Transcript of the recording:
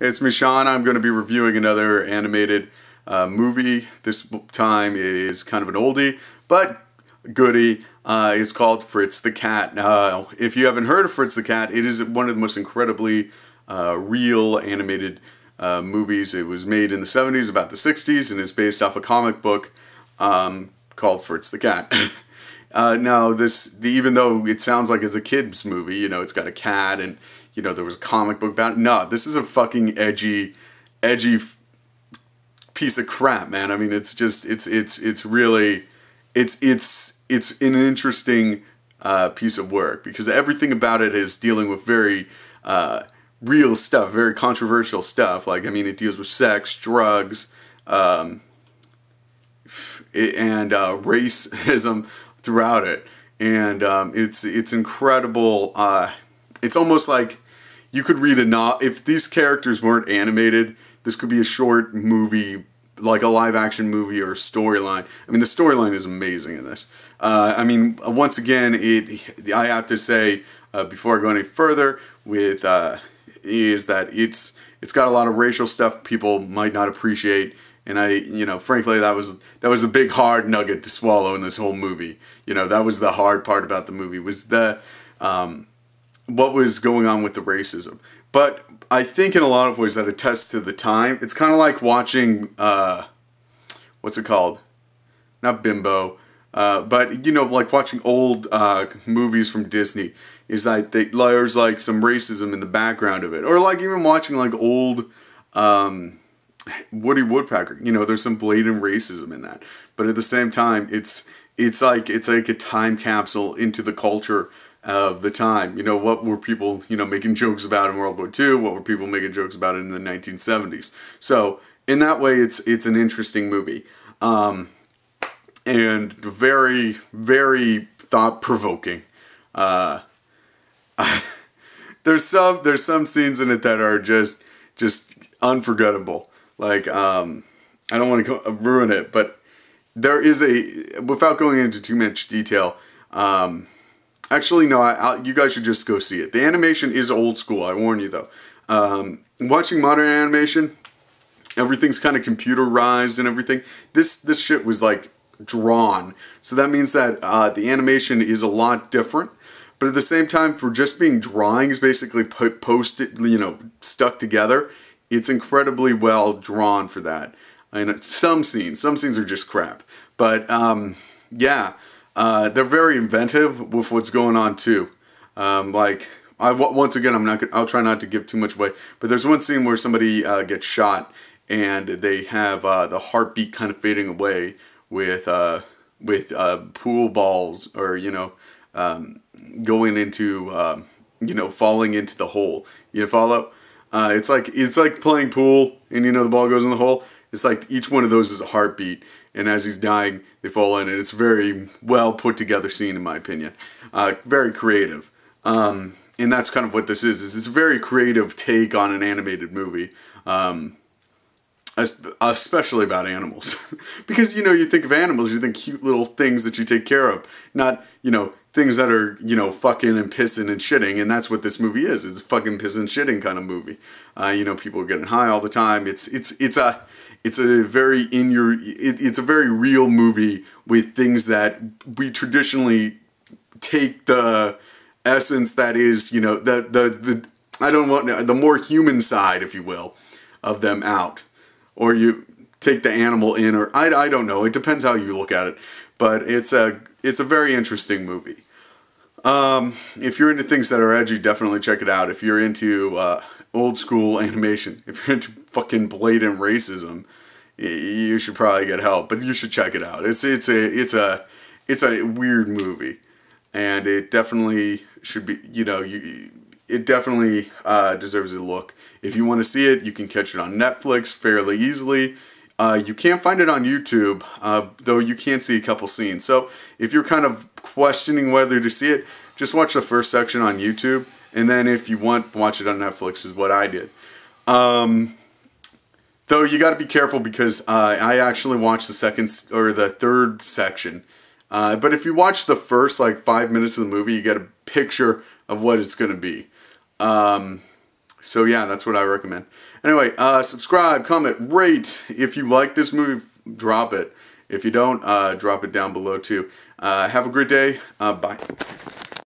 It's me, Sean. I'm going to be reviewing another animated movie. This time it is kind of an oldie, but goodie. It's called Fritz the Cat. Now, if you haven't heard of Fritz the Cat, it is one of the most incredibly real animated movies. It was made in the 70s, about the 60s, and is based off a comic book called Fritz the Cat. Now, even though it sounds like it's a kid's movie, you know, it's got a cat and, you know, there was a comic book about it. No, this is a fucking edgy piece of crap, man. I mean, it's just, it's really, it's an interesting piece of work because everything about it is dealing with very real stuff, very controversial stuff. Like, I mean, it deals with sex, drugs, and racism throughout it, and it's incredible. It's almost like you could read a novel. If these characters weren't animated, this could be a short movie, like a live action movie or a storyline. I mean, the storyline is amazing in this. I mean, once again, I have to say before I go any further with is that it's got a lot of racial stuff people might not appreciate. And you know, frankly, that was a big hard nugget to swallow in this whole movie. You know, that was the hard part about the movie, was the what was going on with the racism. But I think in a lot of ways that attests to the time. It's kind of like watching what's it called? Not Bimbo, but you know, like watching old movies from Disney. Is that there's like some racism in the background of it, or like even watching like old. Woody Woodpecker, you know, there's some blatant racism in that, but at the same time, it's like a time capsule into the culture of the time. You know, what were people, you know, making jokes about in World War II? What were people making jokes about in the 1970s? So in that way, it's an interesting movie, and very, very thought provoking. There's some scenes in it that are just unforgettable. Like, I don't want to ruin it, but there is without going into too much detail, actually, no, you guys should just go see it. The animation is old school, I warn you, though. Watching modern animation, everything's kind of computerized and everything. This shit was, like, drawn. So that means that the animation is a lot different. But at the same time, for just being drawings, basically posted, you know, stuck together, it's incredibly well drawn for that. And some scenes are just crap. But yeah, they're very inventive with what's going on too. Like, once again, I'll try not to give too much away. But there's one scene where somebody gets shot, and they have the heartbeat kind of fading away with pool balls, or you know, going into you know, falling into the hole. You follow? It's like playing pool, and you know, the ball goes in the hole. It's like each one of those is a heartbeat, and as he's dying, they fall in, and it's a very well put together scene, in my opinion. Very creative, and that's kind of what this is. It's a very creative take on an animated movie, especially about animals, because you know, you think of animals, you think cute little things that you take care of, not, you know, things that are, you know, fucking and pissing and shitting, and that's what this movie is. It's a fucking pissing and shitting kind of movie. You know, people are getting high all the time. It's a very real movie with things that we traditionally take the essence that is, you know, the more human side, if you will, of them out, or you take the animal in, or I don't know. It depends how you look at it, but it's a very interesting movie. If you're into things that are edgy, definitely check it out. If you're into old school animation, if you're into fucking blatant racism, you should probably get help. But you should check it out. It's a weird movie, and it definitely should be. You know, it definitely deserves a look. If you want to see it, you can catch it on Netflix fairly easily. You can't find it on YouTube, though you can see a couple scenes. So if you're kind of questioning whether to see it, just watch the first section on YouTube, and then if you want, watch it on Netflix, is what I did. Though you got to be careful, because I actually watched the second or the third section. But if you watch the first like 5 minutes of the movie, you get a picture of what it's going to be. So yeah, that's what I recommend. Anyway, subscribe, comment, rate. If you like this movie, drop it. If you don't, drop it down below too. Have a great day. Bye.